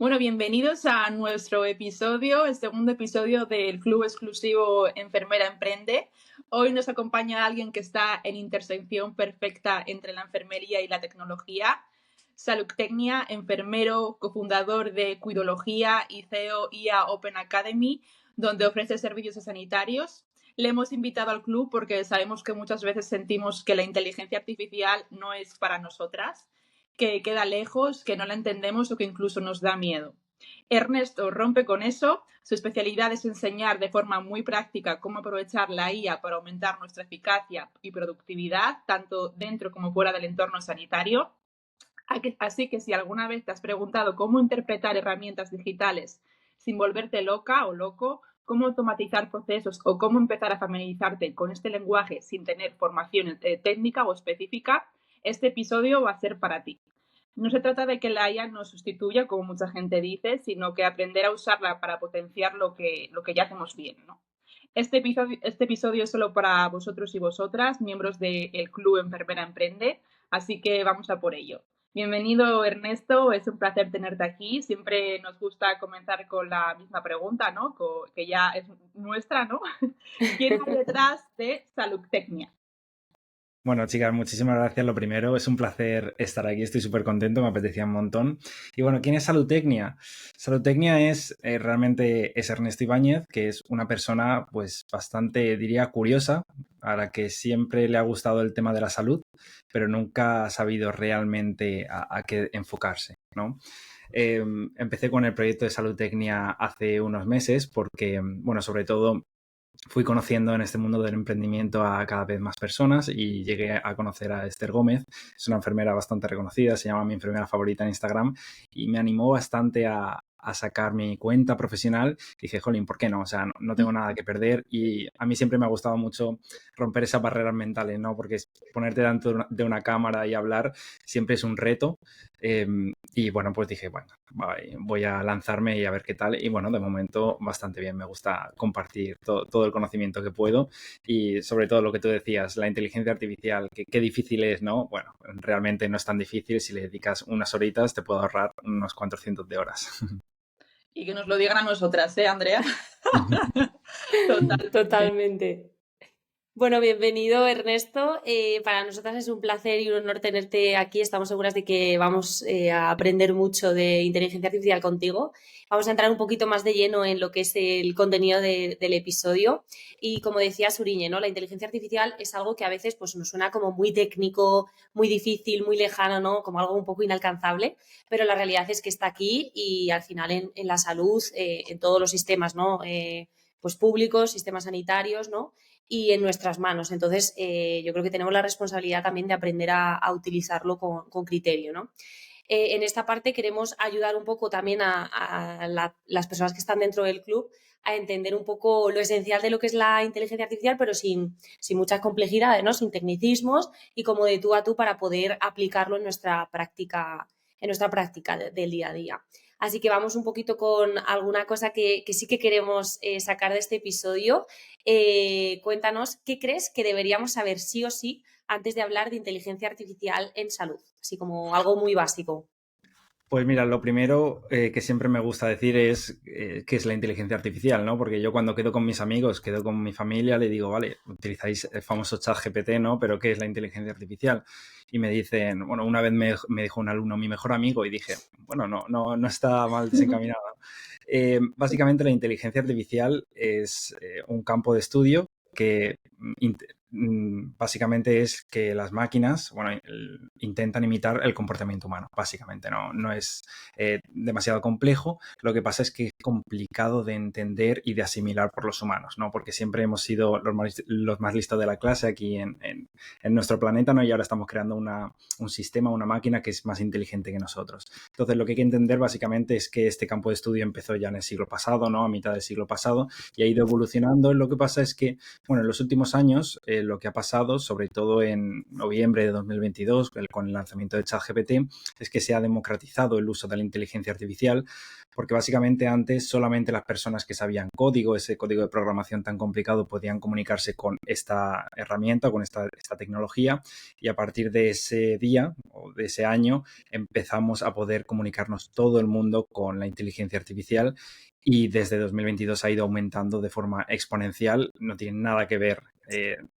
Bueno, bienvenidos a nuestro episodio, el segundo episodio del Club Exclusivo Enfermera Emprende. Hoy nos acompaña alguien que está en intersección perfecta entre la enfermería y la tecnología. Saludtecnia, enfermero, cofundador de Cuidología y CEO IA Open Academy, donde ofrece servicios sanitarios. Le hemos invitado al club porque sabemos que muchas veces sentimos que la inteligencia artificial no es para nosotras, que queda lejos, que no la entendemos o que incluso nos da miedo. Ernesto rompe con eso. Su especialidad es enseñar de forma muy práctica cómo aprovechar la IA para aumentar nuestra eficacia y productividad, tanto dentro como fuera del entorno sanitario. Así que si alguna vez te has preguntado cómo interpretar herramientas digitales sin volverte loca o loco, cómo automatizar procesos o cómo empezar a familiarizarte con este lenguaje sin tener formación técnica o específica, este episodio va a ser para ti. No se trata de que la IA nos sustituya, como mucha gente dice, sino que aprender a usarla para potenciar lo que ya hacemos bien, ¿no? Este episodio es solo para vosotros y vosotras, miembros del Club Enfermera Emprende, así que vamos a por ello. Bienvenido, Ernesto, es un placer tenerte aquí. Siempre nos gusta comenzar con la misma pregunta, ¿no? Que ya es nuestra, ¿no? ¿Quién hay detrás de Saludtecnia? Bueno, chicas, muchísimas gracias. Lo primero, es un placer estar aquí. Estoy súper contento, me apetecía un montón. Y bueno, ¿quién es Saludtecnia? Saludtecnia realmente es Ernesto Ibáñez, que es una persona pues bastante, diría, curiosa, a la que siempre le ha gustado el tema de la salud, pero nunca ha sabido realmente a qué enfocarse, ¿no? Empecé con el proyecto de Saludtecnia hace unos meses porque, bueno, sobre todo fui conociendo en este mundo del emprendimiento a cada vez más personas y llegué a conocer a Esther Gómez. Es una enfermera bastante reconocida, se llama mi enfermera favorita en Instagram y me animó bastante a sacar mi cuenta profesional. Dije, jolín, ¿por qué no? O sea, no tengo nada que perder y a mí siempre me ha gustado mucho romper esas barreras mentales, ¿no? Porque ponerte delante de una cámara y hablar siempre es un reto. Y bueno, pues dije, bueno, voy a lanzarme y a ver qué tal. Y bueno, de momento bastante bien. Me gusta compartir todo el conocimiento que puedo y sobre todo lo que tú decías, la inteligencia artificial, que qué difícil es, ¿no? Bueno, realmente no es tan difícil. Si le dedicas unas horitas te puedo ahorrar unos cuantos cientos de horas. Y que nos lo digan a nosotras, ¿eh, Andrea? Totalmente. Totalmente. Bueno, bienvenido Ernesto. Para nosotras es un placer y un honor tenerte aquí. Estamos seguras de que vamos a aprender mucho de inteligencia artificial contigo. Vamos a entrar un poquito más de lleno en lo que es el contenido del episodio. Y como decía Suriñe, ¿no? La inteligencia artificial es algo que a veces pues, nos suena como muy técnico, muy difícil, muy lejano, ¿no? Como algo un poco inalcanzable, pero la realidad es que está aquí y al final en la salud, en todos los sistemas, ¿no? Pues públicos, sistemas sanitarios, ¿no? Y en nuestras manos. Entonces, yo creo que tenemos la responsabilidad también de aprender a utilizarlo con criterio, ¿no? En esta parte queremos ayudar un poco también a las personas que están dentro del club a entender un poco lo esencial de lo que es la inteligencia artificial, pero sin muchas complejidades, ¿no? Sin tecnicismos y como de tú a tú para poder aplicarlo en nuestra práctica del día a día. Así que vamos un poquito con alguna cosa que sí que queremos sacar de este episodio. Cuéntanos, ¿qué crees que deberíamos saber sí o sí antes de hablar de inteligencia artificial en salud? Así como algo muy básico. Pues mira, lo primero que siempre me gusta decir es qué es la inteligencia artificial, ¿no? Porque yo cuando quedo con mis amigos, quedo con mi familia, le digo, vale, utilizáis el famoso chat GPT, ¿no? Pero ¿qué es la inteligencia artificial? Y me dicen, bueno, una vez me dijo un alumno, mi mejor amigo, y dije, bueno, no está mal desencaminado. Básicamente la inteligencia artificial es un campo de estudio que básicamente es que las máquinas, bueno, intentan imitar el comportamiento humano, básicamente, no es demasiado complejo. Lo que pasa es que es complicado de entender y de asimilar por los humanos, ¿no? Porque siempre hemos sido los más listos de la clase aquí en nuestro planeta, ¿no? Y ahora estamos creando un sistema, una máquina que es más inteligente que nosotros. Entonces, lo que hay que entender básicamente es que este campo de estudio empezó ya en el siglo pasado, ¿no? A mitad del siglo pasado, y ha ido evolucionando. Lo que pasa es que, bueno, en los últimos años lo que ha pasado, sobre todo en noviembre de 2022, con el lanzamiento de ChatGPT, es que se ha democratizado el uso de la inteligencia artificial, porque básicamente antes solamente las personas que sabían código, ese código de programación tan complicado, podían comunicarse con esta herramienta, con esta tecnología, y a partir de ese día o de ese año empezamos a poder comunicarnos todo el mundo con la inteligencia artificial, y desde 2022 ha ido aumentando de forma exponencial. No tiene nada que ver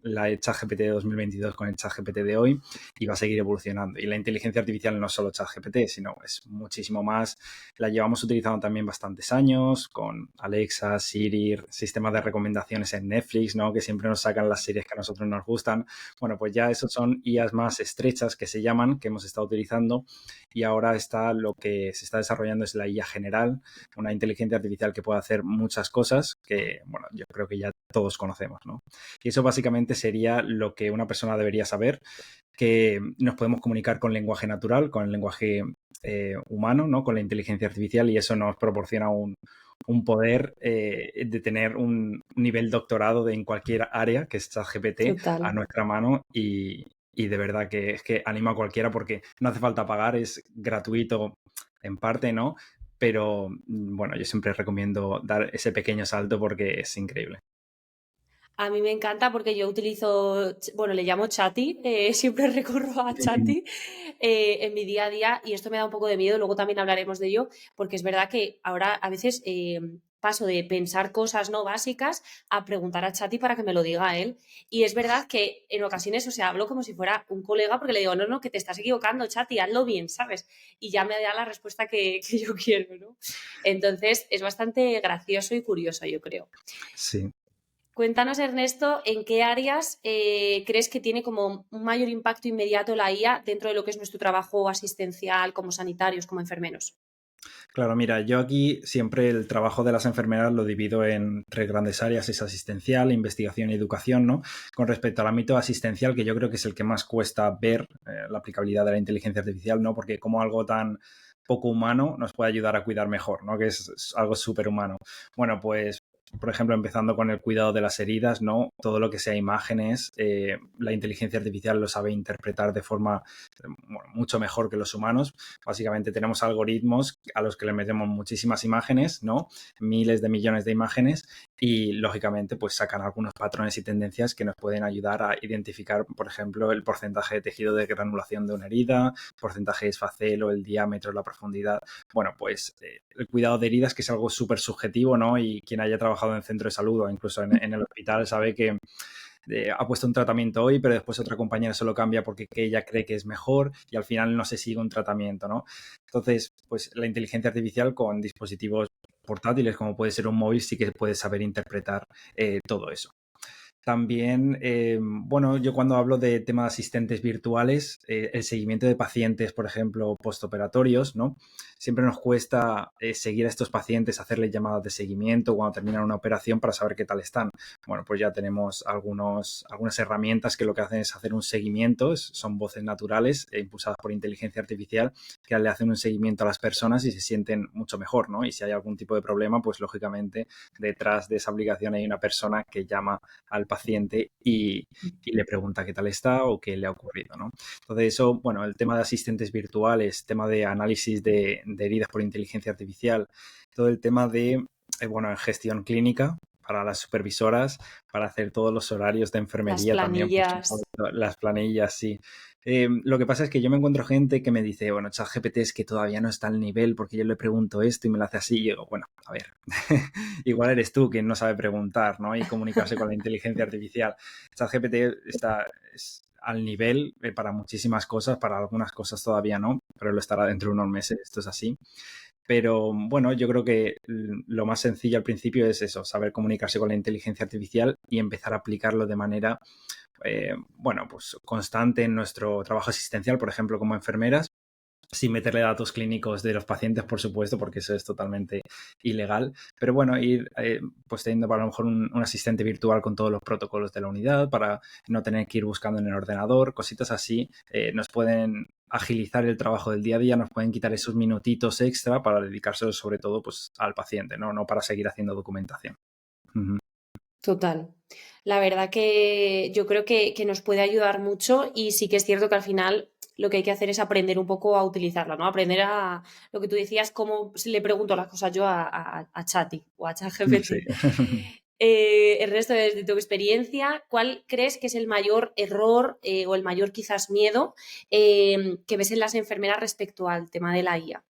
la ChatGPT de 2022 con el ChatGPT de hoy, y va a seguir evolucionando. Y la inteligencia artificial no es solo ChatGPT, sino es muchísimo más. La llevamos utilizando también bastantes años con Alexa, Siri, sistemas de recomendaciones en Netflix, ¿no? Que siempre nos sacan las series que a nosotros nos gustan. Bueno, pues ya esos son IAs más estrechas, que se llaman, que hemos estado utilizando, y ahora lo que se está desarrollando es la IA general, una inteligencia artificial que puede hacer muchas cosas que, bueno, yo creo que ya todos conocemos, ¿no? Y eso básicamente sería lo que una persona debería saber, que nos podemos comunicar con lenguaje natural, con el lenguaje humano, ¿no? Con la inteligencia artificial, y eso nos proporciona un poder de tener un nivel doctorado en cualquier área, que es ChatGPT, a Total. nuestra mano, y de verdad que es que anima a cualquiera, porque no hace falta pagar, es gratuito en parte, ¿no? Pero bueno, yo siempre recomiendo dar ese pequeño salto porque es increíble. A mí me encanta porque yo utilizo, bueno, le llamo Chatty, siempre recurro a Chatty en mi día a día, y esto me da un poco de miedo, luego también hablaremos de ello, porque es verdad que ahora a veces paso de pensar cosas no básicas a preguntar a Chatty para que me lo diga él, y es verdad que en ocasiones, o sea, hablo como si fuera un colega porque le digo, no, que te estás equivocando, Chatty, hazlo bien, ¿sabes? Y ya me da la respuesta que yo quiero, ¿no? Entonces es bastante gracioso y curioso, yo creo. Sí. Cuéntanos, Ernesto, ¿en qué áreas crees que tiene como un mayor impacto inmediato la IA dentro de lo que es nuestro trabajo asistencial como sanitarios, como enfermeros? Claro, mira, yo aquí siempre el trabajo de las enfermeras lo divido en tres grandes áreas: es asistencial, investigación y educación, ¿no? Con respecto al ámbito asistencial, que yo creo que es el que más cuesta ver la aplicabilidad de la inteligencia artificial, ¿no? Porque como algo tan poco humano nos puede ayudar a cuidar mejor, ¿no? Que es algo súper humano. Bueno, pues por ejemplo, empezando con el cuidado de las heridas, ¿no? Todo lo que sea imágenes, la inteligencia artificial lo sabe interpretar de forma bueno, mucho mejor que los humanos. Básicamente tenemos algoritmos a los que le metemos muchísimas imágenes, ¿no? Miles de millones de imágenes, y lógicamente pues sacan algunos patrones y tendencias que nos pueden ayudar a identificar, por ejemplo, el porcentaje de tejido de granulación de una herida, porcentaje de esfacelo, el diámetro, la profundidad. Bueno, pues el cuidado de heridas, que es algo súper subjetivo, ¿no? Y quien haya trabajado en centro de salud o incluso en el hospital sabe que ha puesto un tratamiento hoy, pero después otra compañera se lo cambia porque ella cree que es mejor, y al final no se sigue un tratamiento, ¿no? Entonces, pues la inteligencia artificial con dispositivos portátiles, como puede ser un móvil, sí que puede saber interpretar todo eso. También, bueno, yo cuando hablo de tema de asistentes virtuales, el seguimiento de pacientes, por ejemplo, postoperatorios, ¿no? Siempre nos cuesta seguir a estos pacientes, hacerles llamadas de seguimiento cuando terminan una operación para saber qué tal están. Bueno, pues ya tenemos algunas herramientas que lo que hacen es hacer un seguimiento, son voces naturales impulsadas por inteligencia artificial, que le hacen un seguimiento a las personas y se sienten mucho mejor, ¿no? Y si hay algún tipo de problema, pues lógicamente detrás de esa aplicación hay una persona que llama al paciente y le pregunta qué tal está o qué le ha ocurrido, ¿no? Entonces eso, bueno, el tema de asistentes virtuales, tema de análisis de heridas por inteligencia artificial, todo el tema de, bueno, gestión clínica para las supervisoras, para hacer todos los horarios de Las enfermería también, por planillas. supuesto, las planillas, sí. Lo que pasa es que yo me encuentro gente que me dice, bueno, ChatGPT es que todavía no está al nivel porque yo le pregunto esto y me lo hace así, y yo digo, bueno, a ver, igual eres tú quien no sabe preguntar, ¿no? Y comunicarse con la inteligencia artificial. ChatGPT es al nivel para muchísimas cosas, para algunas cosas todavía no, pero lo estará dentro de unos meses, esto es así. Pero bueno, yo creo que lo más sencillo al principio es eso, saber comunicarse con la inteligencia artificial y empezar a aplicarlo de manera, bueno, pues constante en nuestro trabajo asistencial, por ejemplo, como enfermeras, sin meterle datos clínicos de los pacientes, por supuesto, porque eso es totalmente ilegal. Pero bueno, ir pues teniendo para a lo mejor un asistente virtual con todos los protocolos de la unidad, para no tener que ir buscando en el ordenador, cositas así, nos pueden agilizar el trabajo del día a día, nos pueden quitar esos minutitos extra para dedicárselos sobre todo pues al paciente, no para seguir haciendo documentación. Uh-huh. Total. La verdad que yo creo que nos puede ayudar mucho y sí que es cierto que al final lo que hay que hacer es aprender un poco a utilizarla, ¿no? Aprender a lo que tú decías, cómo le pregunto las cosas yo a Chati o a Sí. ChatGPT. Ernesto, desde tu experiencia, ¿cuál crees que es el mayor error o el mayor quizás miedo que ves en las enfermeras respecto al tema de la IA?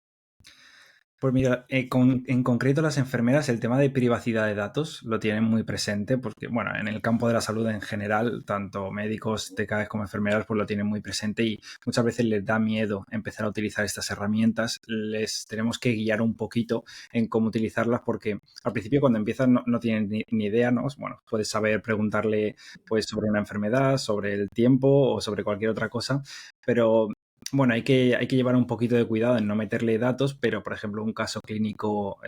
Pues mira, en concreto las enfermeras el tema de privacidad de datos lo tienen muy presente porque, bueno, en el campo de la salud en general, tanto médicos, TKs como enfermeras, pues lo tienen muy presente y muchas veces les da miedo empezar a utilizar estas herramientas. Les tenemos que guiar un poquito en cómo utilizarlas porque al principio cuando empiezan no tienen ni idea, ¿no? Bueno, puedes saber preguntarle pues sobre una enfermedad, sobre el tiempo o sobre cualquier otra cosa, pero bueno, hay que llevar un poquito de cuidado en no meterle datos, pero por ejemplo un caso clínico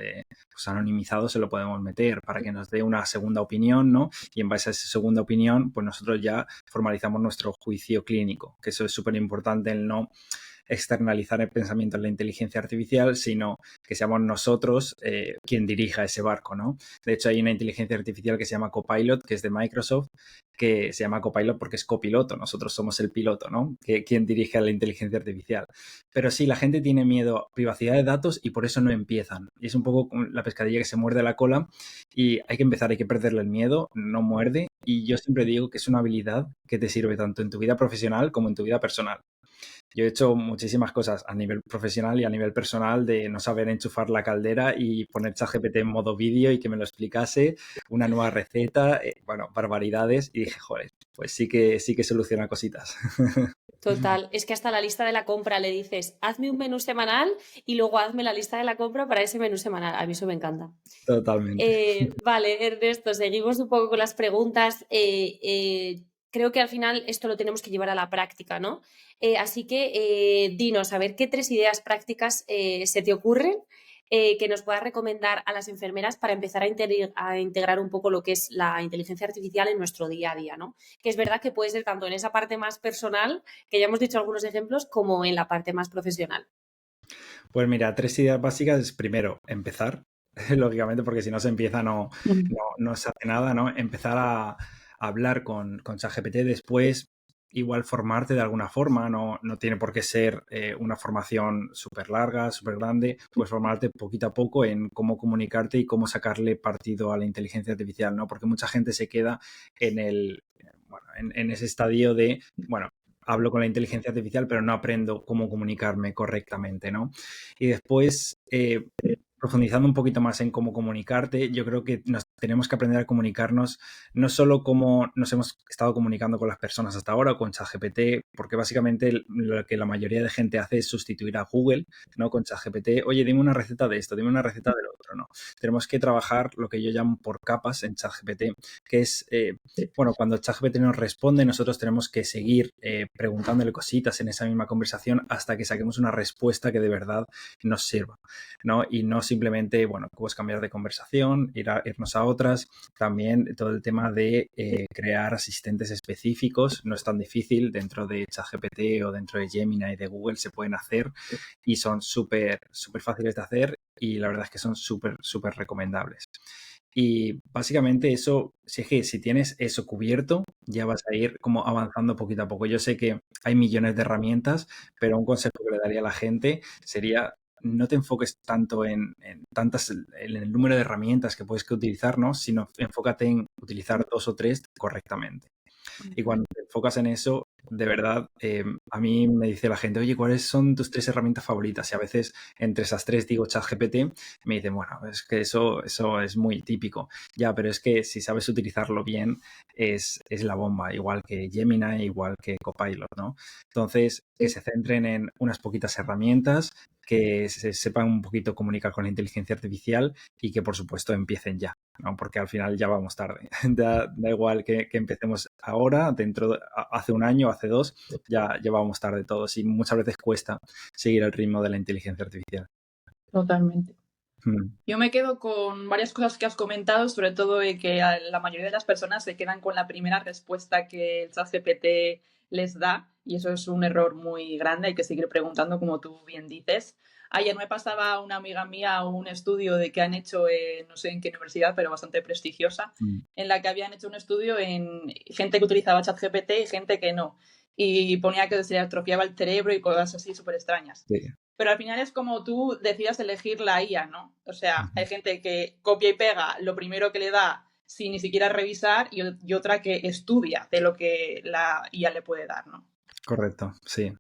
pues anonimizado se lo podemos meter para que nos dé una segunda opinión, ¿no? Y en base a esa segunda opinión, pues nosotros ya formalizamos nuestro juicio clínico, que eso es súper importante el no externalizar el pensamiento en la inteligencia artificial, sino que seamos nosotros quien dirija ese barco, ¿no? De hecho, hay una inteligencia artificial que se llama Copilot, que es de Microsoft, que se llama Copilot porque es copiloto, nosotros somos el piloto, ¿no? Quien dirige a la inteligencia artificial. Pero sí, la gente tiene miedo a privacidad de datos y por eso no empiezan. Y es un poco la pescadilla que se muerde la cola y hay que empezar, hay que perderle el miedo, no muerde. Y yo siempre digo que es una habilidad que te sirve tanto en tu vida profesional como en tu vida personal. Yo he hecho muchísimas cosas a nivel profesional y a nivel personal de no saber enchufar la caldera y poner ChatGPT en modo vídeo y que me lo explicase, una nueva receta, bueno, barbaridades y dije, joder, pues sí que soluciona cositas. Total, es que hasta la lista de la compra le dices, hazme un menú semanal y luego hazme la lista de la compra para ese menú semanal. A mí eso me encanta. Totalmente. Vale, Ernesto, seguimos un poco con las preguntas. Creo que al final esto lo tenemos que llevar a la práctica, ¿no? Así que dinos, a ver qué 3 ideas prácticas se te ocurren que nos puedas recomendar a las enfermeras para empezar a integrar un poco lo que es la inteligencia artificial en nuestro día a día, ¿no? Que es verdad que puede ser tanto en esa parte más personal, que ya hemos dicho algunos ejemplos, como en la parte más profesional. Pues mira, 3 ideas básicas es primero, empezar, lógicamente, porque si no se empieza no se hace nada, ¿no? Empezar a hablar con ChatGPT, después igual formarte de alguna forma, no tiene por qué ser una formación súper larga, súper grande, puedes formarte poquito a poco en cómo comunicarte y cómo sacarle partido a la inteligencia artificial, ¿no? Porque mucha gente se queda en bueno, en ese estadio de, bueno, hablo con la inteligencia artificial, pero no aprendo cómo comunicarme correctamente, ¿no? Y después, profundizando un poquito más en cómo comunicarte, yo creo que nos tenemos que aprender a comunicarnos no solo como nos hemos estado comunicando con las personas hasta ahora o con ChatGPT, porque básicamente lo que la mayoría de gente hace es sustituir a Google, ¿no? Con ChatGPT, oye, dime una receta de esto, dime una receta del otro, ¿no? Tenemos que trabajar lo que yo llamo por capas en ChatGPT, que es, bueno, cuando ChatGPT nos responde, nosotros tenemos que seguir preguntándole cositas en esa misma conversación hasta que saquemos una respuesta que de verdad nos sirva, ¿no? Y no simplemente, bueno, pues cambiar de conversación, irnos a otras. También todo el tema de crear asistentes específicos no es tan difícil. Dentro de ChatGPT o dentro de Gemini y de Google se pueden hacer y son súper fáciles de hacer y la verdad es que son súper recomendables. Y básicamente eso, si es que si tienes eso cubierto, ya vas a ir como avanzando poquito a poco. Yo sé que hay millones de herramientas, pero un consejo que le daría a la gente sería no te enfoques tanto en el número de herramientas que puedes utilizar, ¿no? Sino enfócate en utilizar 2 o 3 correctamente. Y cuando te enfocas en eso, de verdad, a mí me dice la gente, oye, ¿cuáles son tus 3 herramientas favoritas? Y a veces entre esas 3 digo ChatGPT, me dicen, bueno, es que eso es muy típico. Ya, pero es que si sabes utilizarlo bien, es la bomba, igual que Gemini, igual que Copilot, ¿no? Entonces, que se centren en unas poquitas herramientas, que se sepan un poquito comunicar con la inteligencia artificial y que, por supuesto, empiecen ya, ¿no? Porque al final ya vamos tarde. Da igual que empecemos ahora, hace un año, hace 2, ya vamos tarde todos y muchas veces cuesta seguir el ritmo de la inteligencia artificial. Totalmente. Mm. Yo me quedo con varias cosas que has comentado, sobre todo de que la mayoría de las personas se quedan con la primera respuesta que el ChatGPT les da y eso es un error muy grande, hay que seguir preguntando como tú bien dices. Ayer me pasaba una amiga mía un estudio de que han hecho, no sé en qué universidad, pero bastante prestigiosa, en la que habían hecho un estudio en gente que utilizaba ChatGPT y gente que no. Y ponía que se le atrofiaba el cerebro y cosas así súper extrañas. Sí. Pero al final es como tú decidas elegir la IA, ¿no? O sea, hay gente que copia y pega lo primero que le da sin ni siquiera revisar y otra que estudia de lo que la IA le puede dar, ¿no? Correcto, sí.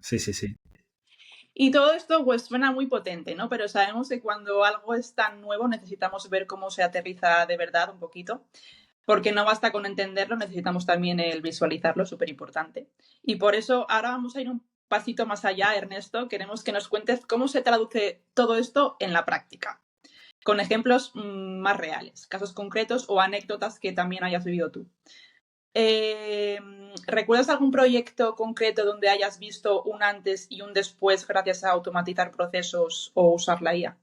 Y todo esto pues suena muy potente, ¿no? Pero sabemos que cuando algo es tan nuevo necesitamos ver cómo se aterriza de verdad un poquito, porque no basta con entenderlo, necesitamos también el visualizarlo, súper importante. Y por eso ahora vamos a ir un pasito más allá, Ernesto. Queremos que nos cuentes cómo se traduce todo esto en la práctica, con ejemplos más reales, casos concretos o anécdotas que también hayas vivido tú. ¿Recuerdas algún proyecto concreto donde hayas visto un antes y un después gracias a automatizar procesos o usar la IA?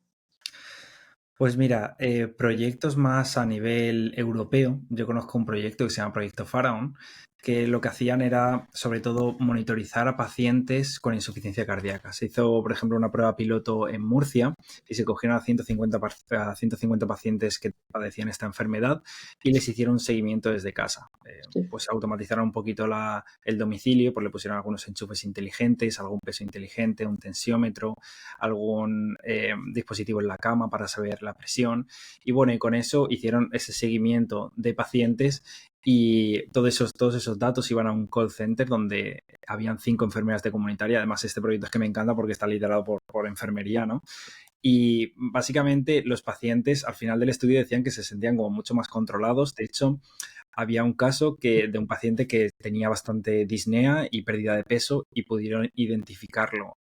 Pues mira, proyectos más a nivel europeo. Yo conozco un proyecto que se llama Proyecto Faraón, que lo que hacían era, sobre todo, monitorizar a pacientes con insuficiencia cardíaca. Se hizo, por ejemplo, una prueba piloto en Murcia y se cogieron a 150 pacientes que padecían esta enfermedad y les hicieron un seguimiento desde casa. Pues automatizaron un poquito el domicilio, pues le pusieron algunos enchufes inteligentes, algún peso inteligente, un tensiómetro, algún dispositivo en la cama para saber la presión. Y bueno, y con eso hicieron ese seguimiento de pacientes y todos esos datos iban a un call center donde habían 5 enfermeras de comunitaria. Además, este proyecto es que me encanta porque está liderado por enfermería, ¿no? Y básicamente los pacientes al final del estudio decían que se sentían como mucho más controlados. De hecho, había un caso de un paciente que tenía bastante disnea y pérdida de peso y pudieron identificarlo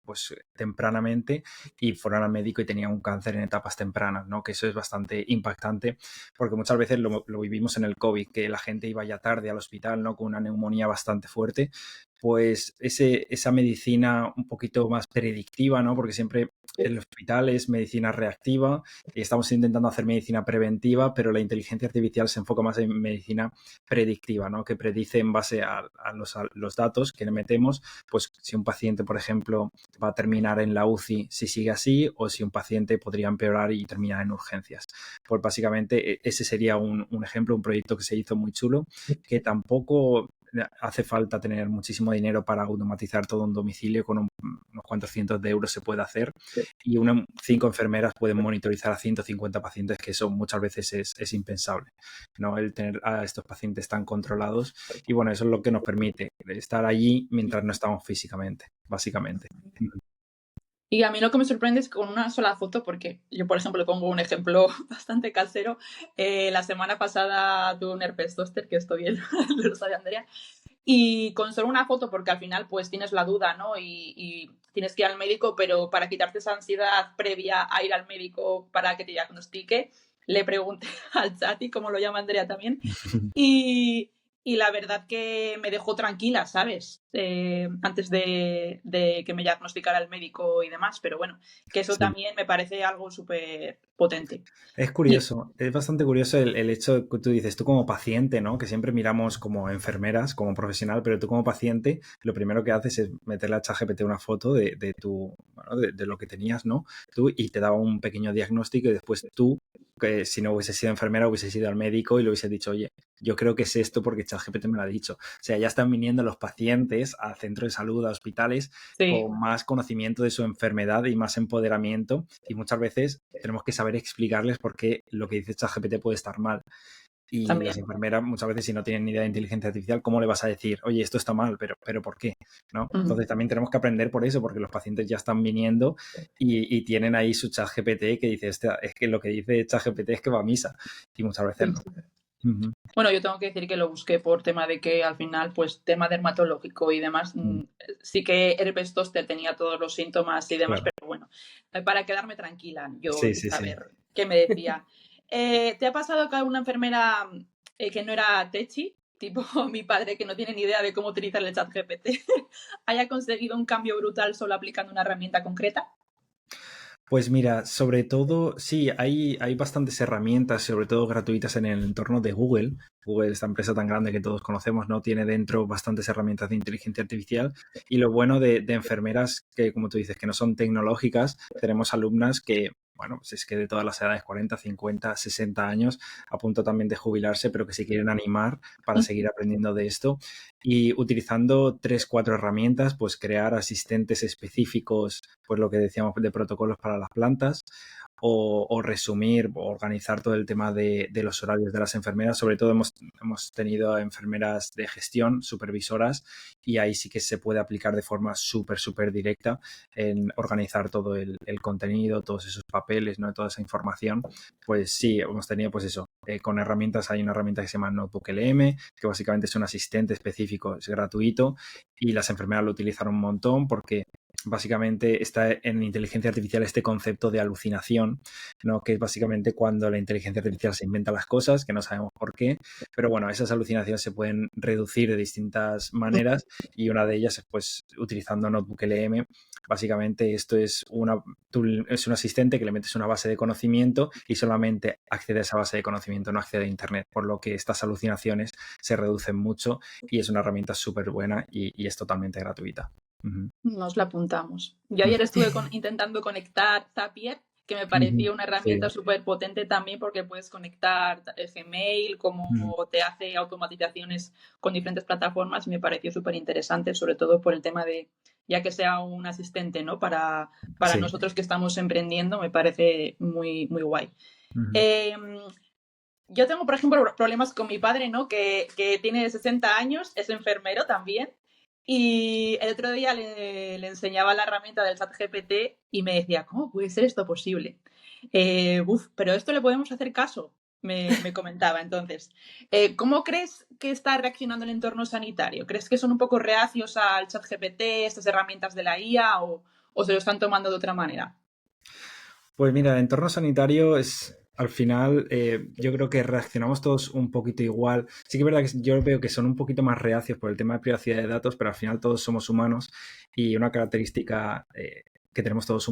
pues tempranamente y fueron al médico y tenía un cáncer en etapas tempranas, ¿no? Que eso es bastante impactante porque muchas veces lo vivimos en el COVID, que la gente iba ya tarde al hospital, ¿no? Con una neumonía bastante fuerte. Pues esa medicina un poquito más predictiva, ¿no? Porque siempre el hospital es medicina reactiva y estamos intentando hacer medicina preventiva, pero la inteligencia artificial se enfoca más en medicina predictiva, ¿no? Que predice en base a los datos que le metemos, pues si un paciente, por ejemplo, va a terminar en la UCI si sigue así o si un paciente podría empeorar y terminar en urgencias. Pues básicamente ese sería un ejemplo, un proyecto que se hizo muy chulo, que tampoco hace falta tener muchísimo dinero para automatizar todo un domicilio, con unos cuantos cientos de euros se puede hacer y 5 enfermeras pueden monitorizar a 150 pacientes, que eso muchas veces es impensable, ¿no? El tener a estos pacientes tan controlados y bueno, eso es lo que nos permite estar allí mientras no estamos físicamente, básicamente. Y a mí lo que me sorprende es que con una sola foto, porque yo, por ejemplo, le pongo un ejemplo bastante casero. La semana pasada tuve un herpes zóster, que esto bien lo sabe Andrea, y con solo una foto, porque al final pues tienes la duda, ¿no? Y tienes que ir al médico, pero para quitarte esa ansiedad previa a ir al médico para que te diagnostique, le pregunté al chat, y como lo llama Andrea también, y la verdad que me dejó tranquila, ¿sabes? Antes de que me diagnosticara el médico y demás, pero bueno, que eso también me parece algo súper potente. Es curioso, es bastante curioso el hecho que tú dices, tú como paciente, ¿no? Que siempre miramos como enfermeras, como profesional, pero tú como paciente, lo primero que haces es meterle a ChatGPT una foto de lo que tenías, ¿no? Tú, y te daba un pequeño diagnóstico y después tú, que si no hubiese sido enfermera, hubiese ido al médico y le hubiese dicho, oye, yo creo que es esto porque ChatGPT me lo ha dicho. O sea, ya están viniendo los pacientes al centro de salud, a hospitales, con más conocimiento de su enfermedad y más empoderamiento, y muchas veces tenemos que saber explicarles por qué lo que dice ChatGPT puede estar mal. Y también las enfermeras muchas veces, si no tienen ni idea de inteligencia artificial, ¿cómo le vas a decir, oye, esto está mal, pero ¿por qué? ¿No? Entonces también tenemos que aprender por eso, porque los pacientes ya están viniendo y tienen ahí su ChatGPT que dice, es que lo que dice ChatGPT es que va a misa, y muchas veces no. Bueno, yo tengo que decir que lo busqué por tema de que al final, pues tema dermatológico y demás, sí que herpes zóster tenía todos los síntomas y demás, claro. Pero bueno, para quedarme tranquila, yo saber qué me decía. ¿Te ha pasado que alguna enfermera que no era techi, tipo mi padre, que no tiene ni idea de cómo utilizar el ChatGPT, haya conseguido un cambio brutal solo aplicando una herramienta concreta? Pues mira, sobre todo, sí, hay bastantes herramientas, sobre todo gratuitas en el entorno de Google. Google, esta empresa tan grande que todos conocemos, ¿no? Tiene dentro bastantes herramientas de inteligencia artificial. Y lo bueno de enfermeras que, como tú dices, que no son tecnológicas, tenemos alumnas que, bueno, pues es que de todas las edades, 40, 50, 60 años, a punto también de jubilarse, pero que se quieren animar para seguir aprendiendo de esto. Y utilizando 3, 4 herramientas, pues crear asistentes específicos, pues lo que decíamos de protocolos para las plantas, o resumir o organizar todo el tema de los horarios de las enfermeras. Sobre todo hemos tenido enfermeras de gestión, supervisoras, y ahí sí que se puede aplicar de forma súper directa en organizar todo el contenido, todos esos papeles, ¿no? Toda esa información. Pues sí, hemos tenido pues eso. Con herramientas, hay una herramienta que se llama Notebook LM, que básicamente es un asistente específico, es gratuito, y las enfermeras lo utilizan un montón porque básicamente está en inteligencia artificial este concepto de alucinación, ¿no? Que es básicamente cuando la inteligencia artificial se inventa las cosas, que no sabemos por qué, pero bueno, esas alucinaciones se pueden reducir de distintas maneras, y una de ellas es pues utilizando Notebook LM. Básicamente esto es es un asistente que le metes una base de conocimiento y solamente accede a esa base de conocimiento, no accede a Internet, por lo que estas alucinaciones se reducen mucho y es una herramienta súper buena y es totalmente gratuita. Nos la apuntamos. Yo ayer estuve intentando conectar Zapier, que me pareció una herramienta súper potente también porque puedes conectar el Gmail, como te hace automatizaciones con diferentes plataformas, y me pareció súper interesante, sobre todo por el tema de, ya que sea un asistente, ¿no? Para nosotros que estamos emprendiendo, me parece muy guay. Yo tengo, por ejemplo, problemas con mi padre, ¿no? Que tiene 60 años, es enfermero también. Y el otro día le enseñaba la herramienta del ChatGPT y me decía, ¿cómo puede ser esto posible? Pero esto le podemos hacer caso, me comentaba. Entonces, ¿cómo crees que está reaccionando el entorno sanitario? ¿Crees que son un poco reacios al ChatGPT, estas herramientas de la IA, o se lo están tomando de otra manera? Pues mira, el entorno sanitario es, al final, yo creo que reaccionamos todos un poquito igual. Sí que es verdad que yo veo que son un poquito más reacios por el tema de privacidad de datos, pero al final todos somos humanos, y una característica que tenemos todos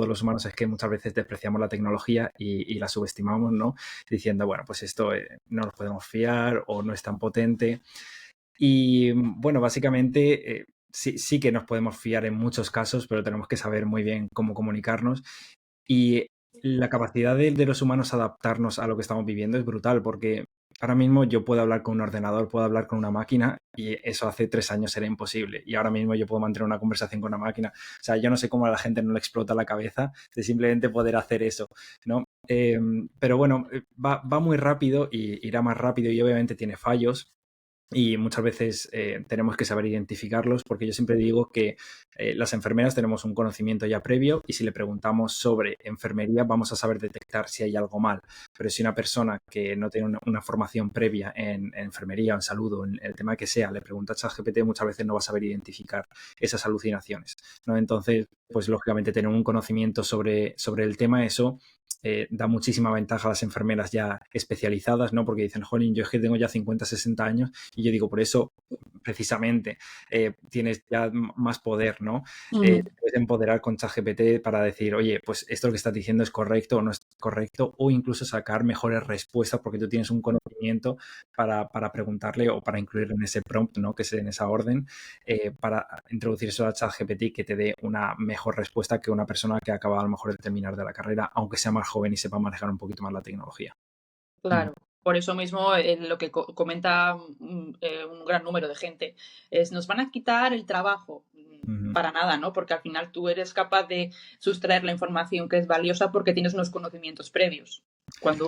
los humanos es que muchas veces despreciamos la tecnología y la subestimamos, ¿no? Diciendo, bueno, pues esto no nos podemos fiar o no es tan potente. Y bueno, básicamente sí que nos podemos fiar en muchos casos, pero tenemos que saber muy bien cómo comunicarnos. Y la capacidad de los humanos a adaptarnos a lo que estamos viviendo es brutal, porque ahora mismo yo puedo hablar con un ordenador, puedo hablar con una máquina, y eso hace 3 años era imposible. Y ahora mismo yo puedo mantener una conversación con una máquina. O sea, yo no sé cómo a la gente no le explota la cabeza de simplemente poder hacer eso, ¿no? Pero bueno, va muy rápido y irá más rápido, y obviamente tiene fallos. Y muchas veces tenemos que saber identificarlos, porque yo siempre digo que las enfermeras tenemos un conocimiento ya previo, y si le preguntamos sobre enfermería vamos a saber detectar si hay algo mal. Pero si una persona que no tiene una formación previa en enfermería o en salud o en el tema que sea, le pregunta a ChatGPT, muchas veces no va a saber identificar esas alucinaciones, ¿no? Entonces, pues lógicamente tener un conocimiento sobre el tema, eso da muchísima ventaja a las enfermeras ya especializadas, ¿no? Porque dicen, jolín, yo es que tengo ya 50, 60 años, y yo digo, por eso precisamente tienes ya más poder, ¿no? Te puedes empoderar con ChatGPT para decir, oye, pues esto lo que estás diciendo es correcto o no es correcto, o incluso sacar mejores respuestas porque tú tienes un conocimiento para preguntarle o para incluir en ese prompt, ¿no? Que es en esa orden, para introducir eso a ChatGPT, que te dé una mejor respuesta que una persona que acaba a lo mejor de terminar de la carrera, aunque sea más joven y sepa manejar un poquito más la tecnología. Claro, por eso mismo lo que comenta un gran número de gente es, nos van a quitar el trabajo. Para nada, ¿no? Porque al final tú eres capaz de sustraer la información que es valiosa porque tienes unos conocimientos previos. Cuando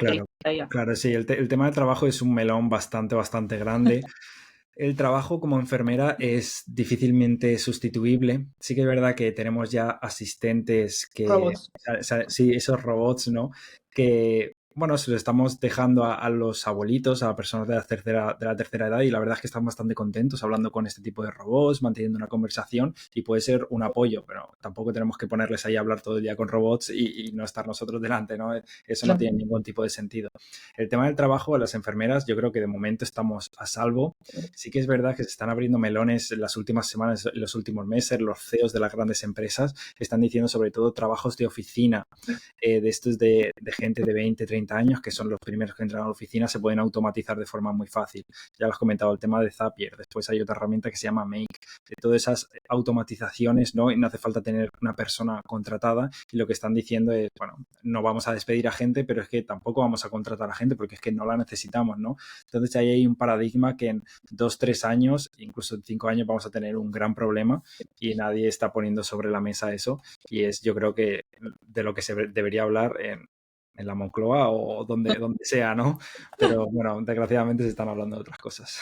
Claro, sí, el tema del trabajo es un melón bastante grande. El trabajo como enfermera es difícilmente sustituible. Sí que es verdad que tenemos ya asistentes que... Robots. Sí, esos robots, ¿no? Que bueno, se lo estamos dejando a los abuelitos, a personas de la tercera edad, y la verdad es que están bastante contentos hablando con este tipo de robots, manteniendo una conversación, y puede ser un apoyo, pero tampoco tenemos que ponerles ahí a hablar todo el día con robots y no estar nosotros delante, ¿no? Eso no Claro. tiene ningún tipo de sentido. El tema del trabajo de las enfermeras, yo creo que de momento estamos a salvo. Sí que es verdad que se están abriendo melones en las últimas semanas, en los últimos meses. Los CEOs de las grandes empresas están diciendo sobre todo trabajos de oficina, de estos de gente de 20, 30 años, que son los primeros que entran a la oficina, se pueden automatizar de forma muy fácil. Ya lo has comentado, el tema de Zapier. Después hay otra herramienta que se llama Make. De todas esas automatizaciones, ¿no? Y no hace falta tener una persona contratada, y lo que están diciendo es, bueno, no vamos a despedir a gente, pero es que tampoco vamos a contratar a gente porque es que no la necesitamos, ¿no? Entonces ahí hay un paradigma que en 2, 3 años, incluso en 5 años, vamos a tener un gran problema, y nadie está poniendo sobre la mesa eso, y es, yo creo que de lo que se debería hablar en la Moncloa o donde sea, ¿no? Pero bueno, desgraciadamente se están hablando de otras cosas.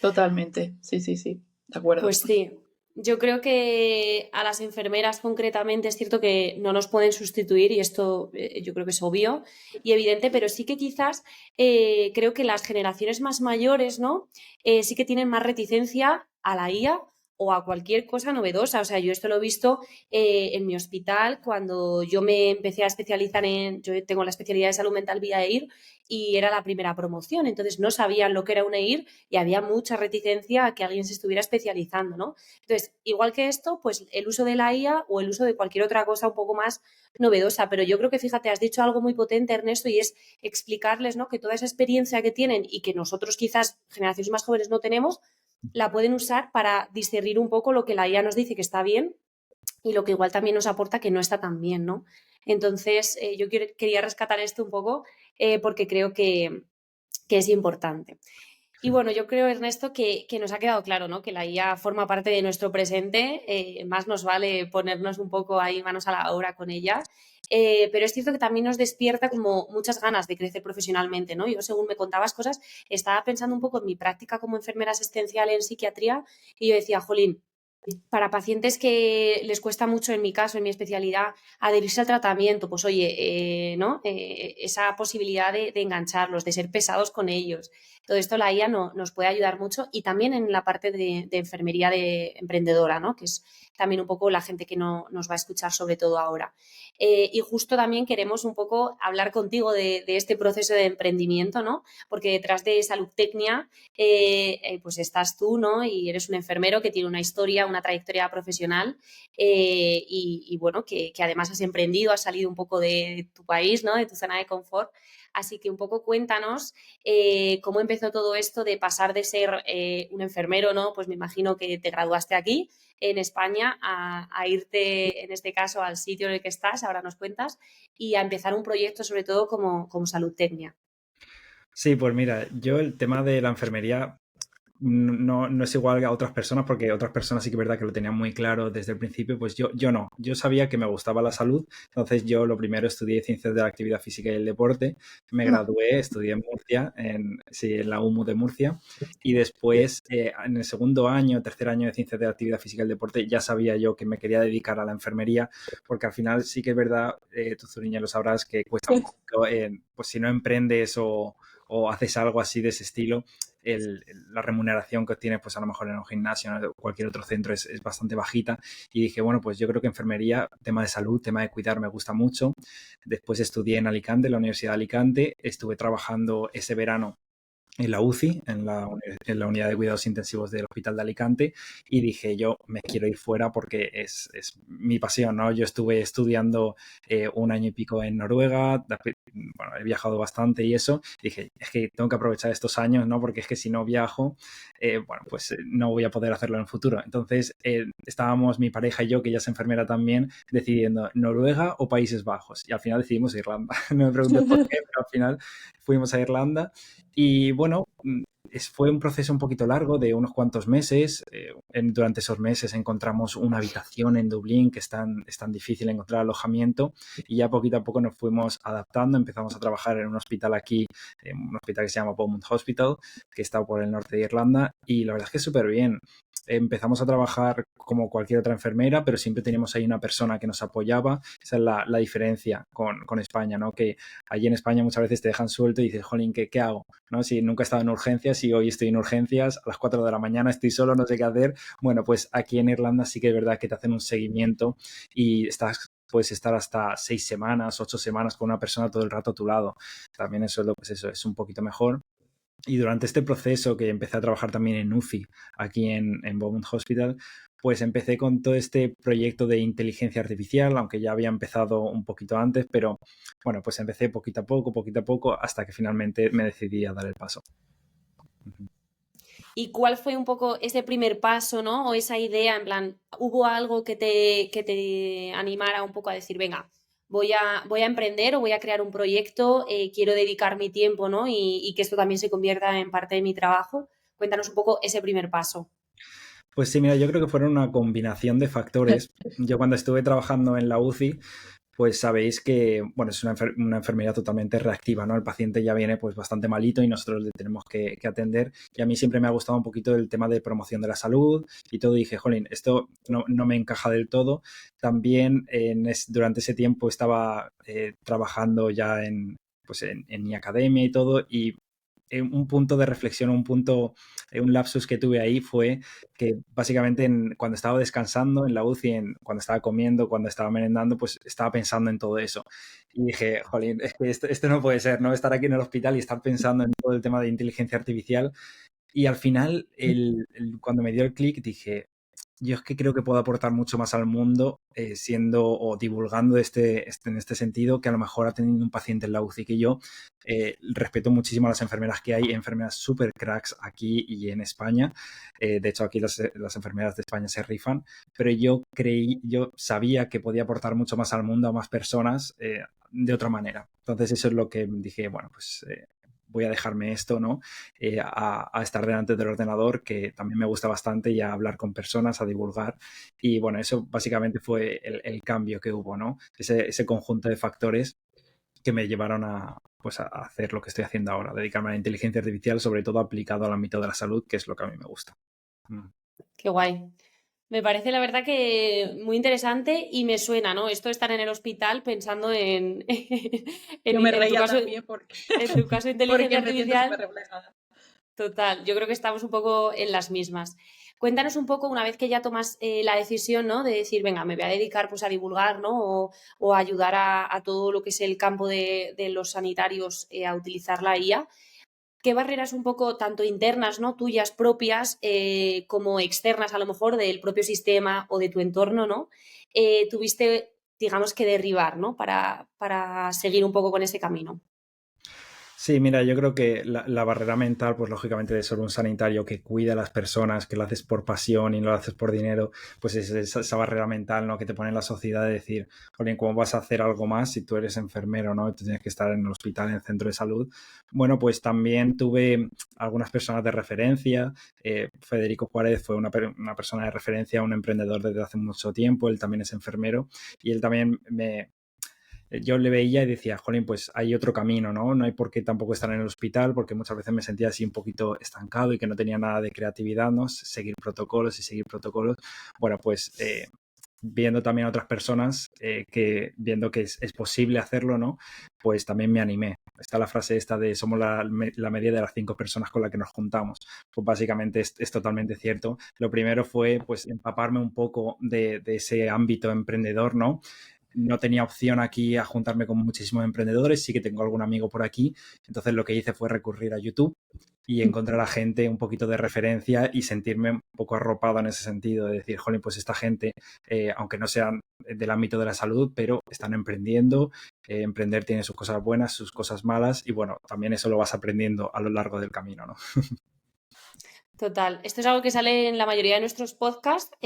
Totalmente, sí, sí, sí, de acuerdo. Pues sí, yo creo que a las enfermeras concretamente es cierto que no nos pueden sustituir y esto yo creo que es obvio y evidente, pero sí que quizás creo que las generaciones más mayores, ¿no? Sí que tienen más reticencia a la IA o a cualquier cosa novedosa. O sea, yo esto lo he visto en mi hospital cuando yo me empecé a especializar yo tengo la especialidad de salud mental vía EIR y era la primera promoción, entonces no sabían lo que era un EIR y había mucha reticencia a que alguien se estuviera especializando, ¿no? Entonces, igual que esto, pues el uso de la IA o el uso de cualquier otra cosa un poco más novedosa, pero yo creo que, fíjate, has dicho algo muy potente, Ernesto, y es explicarles, ¿no? Que toda esa experiencia que tienen y que nosotros quizás, generaciones más jóvenes, no tenemos, la pueden usar para discernir un poco lo que la IA nos dice que está bien y lo que igual también nos aporta que no está tan bien, ¿no? Entonces, yo quería rescatar esto un poco porque creo que es importante. Y bueno, yo creo, Ernesto, que nos ha quedado claro, ¿no? Que la IA forma parte de nuestro presente, más nos vale ponernos un poco ahí manos a la obra con ella, pero es cierto que también nos despierta como muchas ganas de crecer profesionalmente, ¿no? Yo, según me contabas cosas, estaba pensando un poco en mi práctica como enfermera asistencial en psiquiatría y yo decía, jolín, para pacientes que les cuesta mucho, en mi caso, en mi especialidad, adherirse al tratamiento, pues oye, ¿no? Esa posibilidad de engancharlos, de ser pesados con ellos. Todo esto la IA nos puede ayudar mucho y también en la parte de enfermería de emprendedora, ¿no? Que es también un poco la gente que nos va a escuchar sobre todo ahora. Y justo también queremos un poco hablar contigo de este proceso de emprendimiento, ¿no? Porque detrás de Saludtecnia pues estás tú, ¿no? Y eres un enfermero que tiene una historia, una trayectoria profesional y bueno, que además has emprendido, has salido un poco de tu país, ¿no? De tu zona de confort. Así que un poco cuéntanos cómo empezó todo esto de pasar de ser un enfermero, ¿no? Pues me imagino que te graduaste aquí en España a irte, en este caso, al sitio en el que estás, ahora nos cuentas, y a empezar un proyecto sobre todo como Saludtecnia. Sí, pues mira, yo el tema de la enfermería no es igual a otras personas, porque otras personas sí que es verdad que lo tenían muy claro desde el principio, pues yo no. Yo sabía que me gustaba la salud, entonces yo lo primero estudié Ciencias de la Actividad Física y el Deporte, me gradué, estudié en Murcia, sí, en la UMU de Murcia, y después en el segundo año, tercer año de Ciencias de la Actividad Física y el Deporte ya sabía yo que me quería dedicar a la enfermería, porque al final sí que es verdad, tú Zuriña lo sabrás, que cuesta un poco, pues si no emprendes o haces algo así de ese estilo, la remuneración que obtienes, pues a lo mejor en un gimnasio o cualquier otro centro es bastante bajita. Y dije, bueno, pues yo creo que enfermería, tema de salud, tema de cuidar, me gusta mucho. Después estudié en Alicante, en la Universidad de Alicante. Estuve trabajando ese verano en la UCI, en la unidad de cuidados intensivos del Hospital de Alicante, y dije, yo me quiero ir fuera porque es mi pasión, ¿no? Yo estuve estudiando un año y pico en Noruega, bueno, he viajado bastante y eso, y dije, es que tengo que aprovechar estos años, ¿no? Porque es que si no viajo, bueno, pues no voy a poder hacerlo en el futuro. Entonces, estábamos mi pareja y yo, que ella es enfermera también, decidiendo Noruega o Países Bajos, y al final decidimos Irlanda. No me preguntes por qué, pero al final fuimos a Irlanda. Y bueno, fue un proceso un poquito largo de unos cuantos meses. Durante esos meses encontramos una habitación en Dublín, que es tan difícil encontrar alojamiento, y ya poquito a poco nos fuimos adaptando. Empezamos a trabajar en un hospital aquí, un hospital que se llama Beaumont Hospital, que está por el norte de Irlanda, y la verdad es que súper bien. empezamos a trabajar como cualquier otra enfermera, pero siempre teníamos ahí una persona que nos apoyaba. Esa es la diferencia con España, ¿no? Que allí en España muchas veces te dejan suelto y dices, jolín, ¿qué hago? ¿No? Si nunca he estado en urgencias y hoy estoy en urgencias, a las 4 de la mañana estoy solo, no sé qué hacer. Bueno, pues aquí en Irlanda sí que es verdad que te hacen un seguimiento y puedes estar hasta 6 semanas, 8 semanas con una persona todo el rato a tu lado. También eso, pues eso es un poquito mejor. Y durante este proceso que empecé a trabajar también en UCI, aquí en Beaumont Hospital, pues empecé con todo este proyecto de inteligencia artificial, aunque ya había empezado un poquito antes, pero bueno, pues empecé poquito a poco, hasta que finalmente me decidí a dar el paso. ¿Y cuál fue un poco ese primer paso, ¿no? O esa idea, en plan, ¿hubo algo que te animara un poco a decir, venga, voy a emprender o voy a crear un proyecto, quiero dedicar mi tiempo, ¿no? Y que esto también se convierta en parte de mi trabajo? Cuéntanos un poco ese primer paso. Pues sí, mira, yo creo que fueron una combinación de factores. Yo cuando estuve trabajando en la UCI, pues sabéis que, bueno, es una enfermedad totalmente reactiva, ¿no? El paciente ya viene pues bastante malito y nosotros le tenemos que atender. Y a mí siempre me ha gustado un poquito el tema de promoción de la salud y todo. Y dije, jolín, esto no me encaja del todo. También durante ese tiempo estaba trabajando ya en mi academia y todo, y un punto de reflexión, un lapsus que tuve ahí fue que básicamente cuando estaba descansando en la UCI, cuando estaba comiendo, cuando estaba merendando, pues estaba pensando en todo eso. Y dije, jolín, es que esto no puede ser, ¿no? Estar aquí en el hospital y estar pensando en todo el tema de inteligencia artificial. Y al final, cuando me dio el clic, dije, yo es que creo que puedo aportar mucho más al mundo siendo o divulgando en este sentido, que a lo mejor ha tenido un paciente en la UCI, que yo respeto muchísimo a las enfermeras que hay enfermeras super cracks aquí y en España. De hecho, aquí las enfermeras de España se rifan, pero yo sabía que podía aportar mucho más al mundo, a más personas, de otra manera. Entonces eso es lo que dije, bueno, pues voy a dejarme esto, ¿no? A estar delante del ordenador, que también me gusta bastante, y a hablar con personas, a divulgar. Y bueno, eso básicamente fue el cambio que hubo, ¿no? Ese conjunto de factores que me llevaron pues a hacer lo que estoy haciendo ahora, dedicarme a la inteligencia artificial, sobre todo aplicado al ámbito de la salud, que es lo que a mí me gusta. Qué guay. Me parece la verdad que muy interesante y me suena, ¿no? Esto de estar en el hospital pensando en, Yo me en tu reía caso, también en tu caso inteligencia porque me siento súper artificial. reflejada. Total, yo creo que estamos un poco en las mismas. Cuéntanos un poco, una vez que ya tomas la decisión, ¿no? De decir, venga, me voy a dedicar pues a divulgar, ¿no? O a ayudar a todo lo que es el campo de los sanitarios a utilizar la IA. ¿Qué barreras un poco tanto internas, ¿no? Tuyas propias, como externas a lo mejor del propio sistema o de tu entorno, ¿no? Tuviste, digamos, que derribar, ¿no? Para seguir un poco con ese camino. Sí, mira, yo creo que la barrera mental, pues lógicamente de ser un sanitario que cuida a las personas, que lo haces por pasión y no lo haces por dinero, pues es esa barrera mental, ¿no? Que te pone en la sociedad de decir, jolín, ¿cómo vas a hacer algo más si tú eres enfermero, ¿no? Y tú tienes que estar en el hospital, en el centro de salud. Bueno, pues también tuve algunas personas de referencia. Federico Juárez fue una persona de referencia, un emprendedor desde hace mucho tiempo, él también es enfermero y él también yo le veía y decía, jolín, pues hay otro camino, ¿no? No hay por qué tampoco estar en el hospital, porque muchas veces me sentía así un poquito estancado y que no tenía nada de creatividad, ¿no? Seguir protocolos y seguir protocolos. Bueno, pues viendo también a otras personas, viendo que es posible hacerlo, ¿no? Pues también me animé. Está la frase esta de somos la media de las 5 personas con las que nos juntamos. Pues básicamente es totalmente cierto. Lo primero fue pues empaparme un poco de ese ámbito emprendedor, ¿no? No tenía opción aquí a juntarme con muchísimos emprendedores, sí que tengo algún amigo por aquí, entonces lo que hice fue recurrir a YouTube y encontrar a gente un poquito de referencia y sentirme un poco arropado en ese sentido, de decir, jolín, pues esta gente, aunque no sean del ámbito de la salud, pero están emprendiendo, emprender tiene sus cosas buenas, sus cosas malas, y bueno, también eso lo vas aprendiendo a lo largo del camino, ¿no? Total. Esto es algo que sale en la mayoría de nuestros podcasts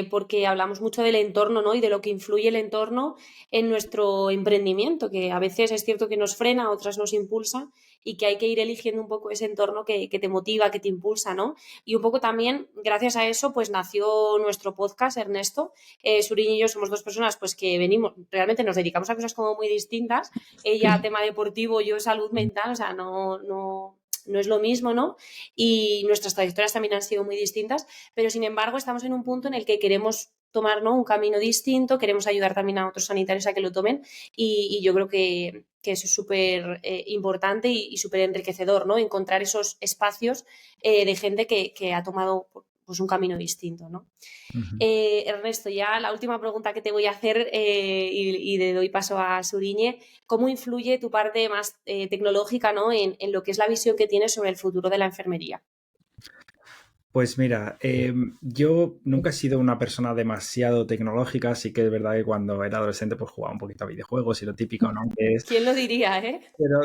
porque hablamos mucho del entorno, ¿no? Y de lo que influye el entorno en nuestro emprendimiento, que a veces es cierto que nos frena, otras nos impulsa y que hay que ir eligiendo un poco ese entorno que te motiva, que te impulsa, ¿no? Y un poco también, gracias a eso, pues nació nuestro podcast, Ernesto. Suriño y yo somos dos personas pues que venimos, realmente nos dedicamos a cosas como muy distintas. Ella a tema deportivo, yo salud mental, o sea, no no es lo mismo, ¿no? Y nuestras trayectorias también han sido muy distintas, pero sin embargo estamos en un punto en el que queremos tomar, ¿no?, un camino distinto, queremos ayudar también a otros sanitarios a que lo tomen y yo creo que eso es súper importante y súper enriquecedor, ¿no? Encontrar esos espacios de gente que ha tomado pues un camino distinto, ¿no? Ujú. Ernesto, ya la última pregunta que te voy a hacer y le doy paso a Suriñe. ¿Cómo influye tu parte más tecnológica, ¿no?, en lo que es la visión que tienes sobre el futuro de la enfermería? Pues mira, yo nunca he sido una persona demasiado tecnológica, sí que es verdad que cuando era adolescente pues jugaba un poquito a videojuegos y lo típico, ¿no? Que es, ¿Quién lo diría, pero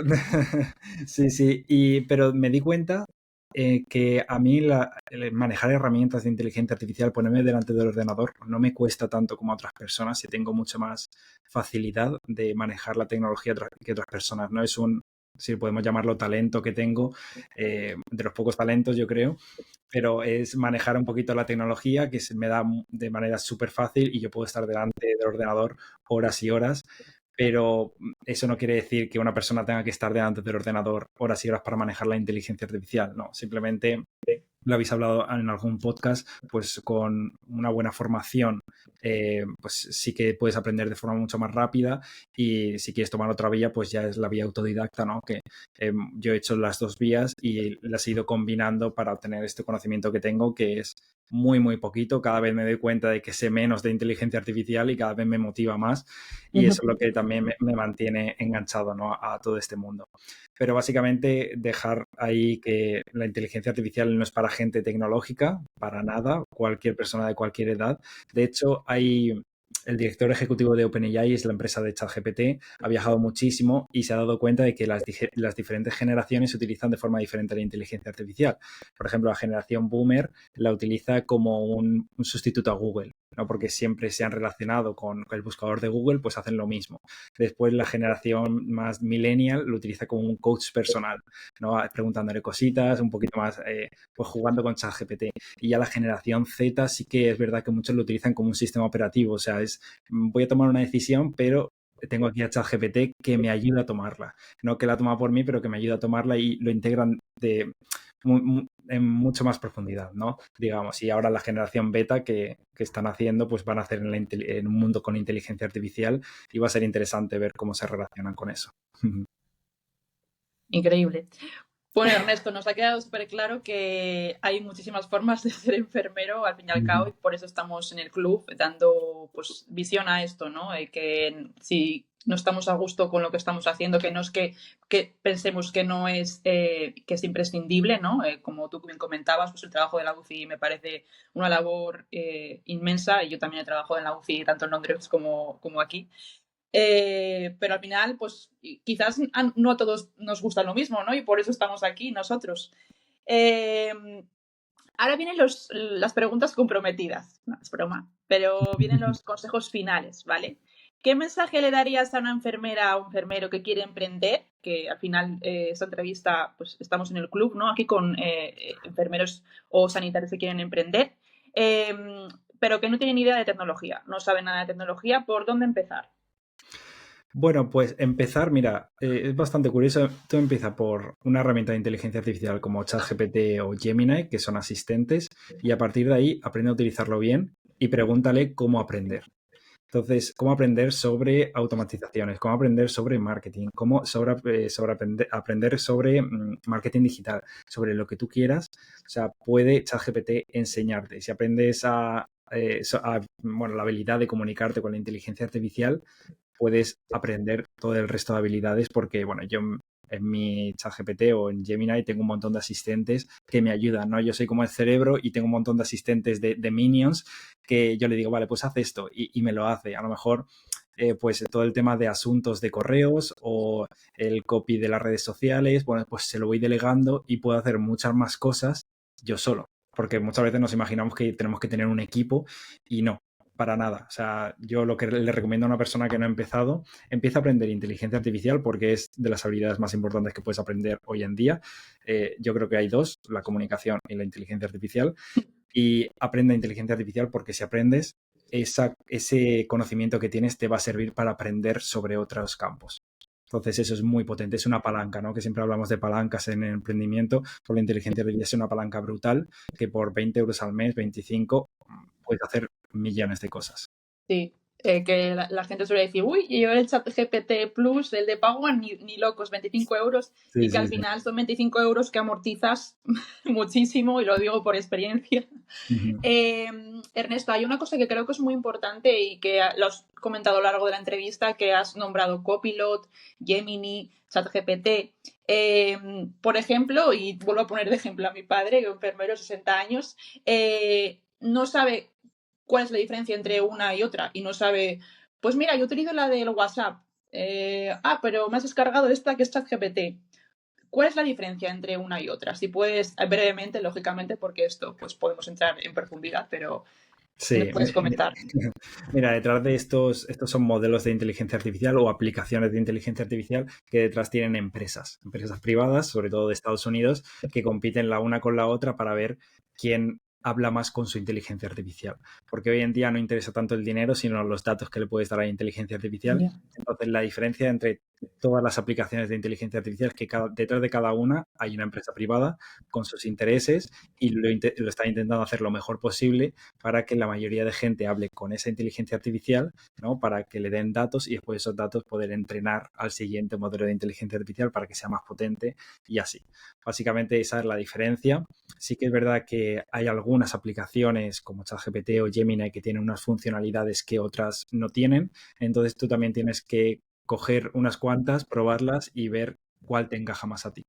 sí, sí, pero me di cuenta que a mí el manejar herramientas de inteligencia artificial, ponerme delante del ordenador, no me cuesta tanto como a otras personas y tengo mucho más facilidad de manejar la tecnología que otras personas, ¿no? Es un, si podemos llamarlo talento que tengo, de los pocos talentos yo creo, pero es manejar un poquito la tecnología que se me da de manera súper fácil y yo puedo estar delante del ordenador horas y horas, pero eso no quiere decir que una persona tenga que estar delante del ordenador horas y horas para manejar la inteligencia artificial, no, simplemente lo habéis hablado en algún podcast, pues con una buena formación, pues sí que puedes aprender de forma mucho más rápida y si quieres tomar otra vía, pues ya es la vía autodidacta, ¿no? Que yo he hecho las dos vías y las he ido combinando para obtener este conocimiento que tengo, que es muy, muy poquito. Cada vez me doy cuenta de que sé menos de inteligencia artificial y cada vez me motiva más y eso es lo que también me mantiene enganchado, ¿no?, a todo este mundo. Pero básicamente dejar ahí que la inteligencia artificial no es para gente tecnológica, para nada, cualquier persona de cualquier edad. De hecho, el director ejecutivo de OpenAI, es la empresa de ChatGPT, ha viajado muchísimo y se ha dado cuenta de que las diferentes generaciones utilizan de forma diferente la inteligencia artificial. Por ejemplo, la generación boomer la utiliza como un sustituto a Google, ¿no? Porque siempre se han relacionado con el buscador de Google, pues hacen lo mismo. Después la generación más millennial lo utiliza como un coach personal, ¿no? Preguntándole cositas, un poquito más pues jugando con ChatGPT. Y ya la generación Z sí que es verdad que muchos lo utilizan como un sistema operativo, o sea, voy a tomar una decisión, pero tengo aquí a ChatGPT que me ayuda a tomarla. No que la toma por mí, pero que me ayuda a tomarla y lo integran en mucho más profundidad, ¿no? Digamos, y ahora la generación beta que están haciendo, pues van a hacer en un mundo con inteligencia artificial y va a ser interesante ver cómo se relacionan con eso. Increíble. Bueno, Ernesto, nos ha quedado súper claro que hay muchísimas formas de ser enfermero, al fin y al cabo, y por eso estamos en el club dando pues visión a esto, ¿no? Que si no estamos a gusto con lo que estamos haciendo, que no es que pensemos que no es que es imprescindible, ¿no? Como tú bien comentabas, pues el trabajo de la UCI me parece una labor inmensa y yo también he trabajado en la UCI tanto en Londres como aquí. Pero al final, pues quizás no a todos nos gusta lo mismo, ¿no? Y por eso estamos aquí nosotros. Ahora vienen las preguntas comprometidas. No, es broma. Pero vienen los consejos finales, ¿vale? ¿Qué mensaje le darías a una enfermera o un enfermero que quiere emprender? Que al final, esta entrevista, pues estamos en el club, ¿no? Aquí con enfermeros o sanitarios que quieren emprender, pero que no tienen idea de tecnología, no saben nada de tecnología. ¿Por dónde empezar? Bueno, pues empezar, mira, es bastante curioso. Tú empieza por una herramienta de inteligencia artificial como ChatGPT o Gemini, que son asistentes, y a partir de ahí aprende a utilizarlo bien y pregúntale cómo aprender. Entonces, cómo aprender sobre automatizaciones, cómo aprender sobre marketing, cómo sobre aprender sobre marketing digital, sobre lo que tú quieras. O sea, puede ChatGPT enseñarte. Si aprendes bueno, la habilidad de comunicarte con la inteligencia artificial, puedes aprender todo el resto de habilidades porque, bueno, yo en mi ChatGPT o en Gemini tengo un montón de asistentes que me ayudan, ¿no? Yo soy como el cerebro y tengo un montón de asistentes de minions que yo le digo, vale, pues haz esto y me lo hace. A lo mejor, pues todo el tema de asuntos de correos o el copy de las redes sociales, bueno, pues se lo voy delegando y puedo hacer muchas más cosas yo solo. Porque muchas veces nos imaginamos que tenemos que tener un equipo y no, para nada. O sea, yo lo que le recomiendo a una persona que no ha empezado, empieza a aprender inteligencia artificial porque es de las habilidades más importantes que puedes aprender hoy en día. Yo creo que hay dos, la comunicación y la inteligencia artificial. Y aprende inteligencia artificial porque si aprendes, ese conocimiento que tienes te va a servir para aprender sobre otros campos. Entonces eso es muy potente, es una palanca, ¿no? Que siempre hablamos de palancas en el emprendimiento, por la inteligencia artificial es una palanca brutal que por 20 euros al mes, 25, puedes hacer millones de cosas. Sí, que la gente suele decir, uy, yo el chat GPT Plus, el de pago, ni locos, 25 euros, Sí, y que al sí. final son 25 euros que amortizas muchísimo, y lo digo por experiencia. Uh-huh. Ernesto, hay una cosa que creo que es muy importante y que lo has comentado a lo largo de la entrevista, que has nombrado Copilot, Gemini, ChatGPT. Por ejemplo, y vuelvo a poner de ejemplo a mi padre, que es enfermero de 60 años, no sabe cuál es la diferencia entre una y otra y no sabe, pues mira, yo utilizo la del WhatsApp, pero me has descargado esta que es ChatGPT. ¿Cuál es la diferencia entre una y otra? Si puedes, brevemente, lógicamente, porque esto pues podemos entrar en profundidad, pero si nos Sí, puedes comentar. mira, detrás de estos son modelos de inteligencia artificial o aplicaciones de inteligencia artificial que detrás tienen empresas privadas, sobre todo de Estados Unidos, que compiten la una con la otra para ver quién habla más con su inteligencia artificial. Porque hoy en día no interesa tanto el dinero, sino los datos que le puedes dar a la inteligencia artificial. Yeah. Entonces, la diferencia entre todas las aplicaciones de inteligencia artificial es que detrás de cada una hay una empresa privada con sus intereses y lo está intentando hacer lo mejor posible para que la mayoría de gente hable con esa inteligencia artificial, ¿no? Para que le den datos y después esos datos poder entrenar al siguiente modelo de inteligencia artificial para que sea más potente y así. Básicamente esa es la diferencia. Sí que es verdad que hay algunas aplicaciones como ChatGPT o Gemini que tienen unas funcionalidades que otras no tienen, entonces tú también tienes que coger unas cuantas, probarlas y ver cuál te encaja más a ti,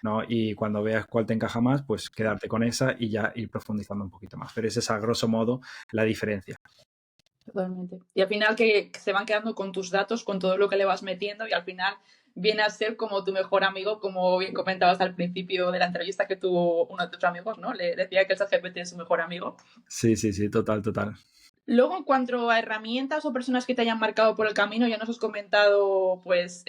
¿no? Y cuando veas cuál te encaja más, pues quedarte con esa y ya ir profundizando un poquito más. Pero esa es a grosso modo la diferencia. Totalmente. Y al final que se van quedando con tus datos, con todo lo que le vas metiendo y al final viene a ser como tu mejor amigo, como bien comentabas al principio de la entrevista que tuvo uno de tus amigos, ¿no? Le decía que el ChatGPT es su mejor amigo. Sí, total. Luego, en cuanto a herramientas o personas que te hayan marcado por el camino, ya nos has comentado, pues,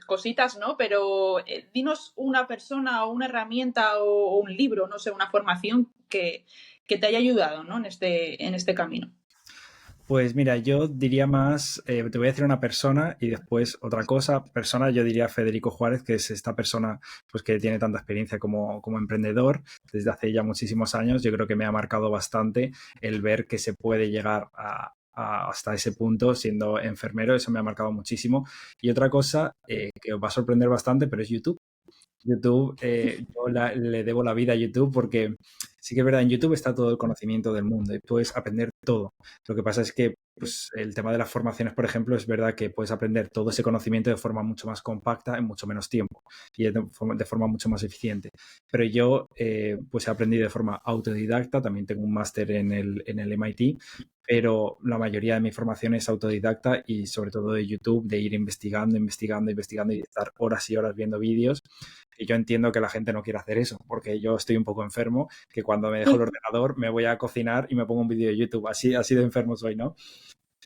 cositas, ¿no? Pero dinos una persona o una herramienta o un libro, no sé, una formación que te haya ayudado, ¿no? En este camino. Pues mira, yo diría más, te voy a decir una persona y después otra cosa. Persona, yo diría Federico Juárez, que es esta persona pues, que tiene tanta experiencia como emprendedor desde hace ya muchísimos años. Yo creo que me ha marcado bastante el ver que se puede llegar hasta ese punto siendo enfermero. Eso me ha marcado muchísimo. Y otra cosa que os va a sorprender bastante, pero es YouTube. YouTube, yo le debo la vida a YouTube porque sí que es verdad, en YouTube está todo el conocimiento del mundo y puedes aprender todo. Lo que pasa es que pues, el tema de las formaciones, por ejemplo, es verdad que puedes aprender todo ese conocimiento de forma mucho más compacta en mucho menos tiempo y de forma mucho más eficiente. Pero yo pues he aprendido de forma autodidacta, también tengo un máster en el MIT, pero la mayoría de mi formación es autodidacta y sobre todo de YouTube, de ir investigando y estar horas y horas viendo vídeos. Y yo entiendo que la gente no quiere hacer eso, porque yo estoy un poco enfermo, que cuando me dejo el ordenador me voy a cocinar y me pongo un vídeo de YouTube. Así de enfermo soy, ¿no?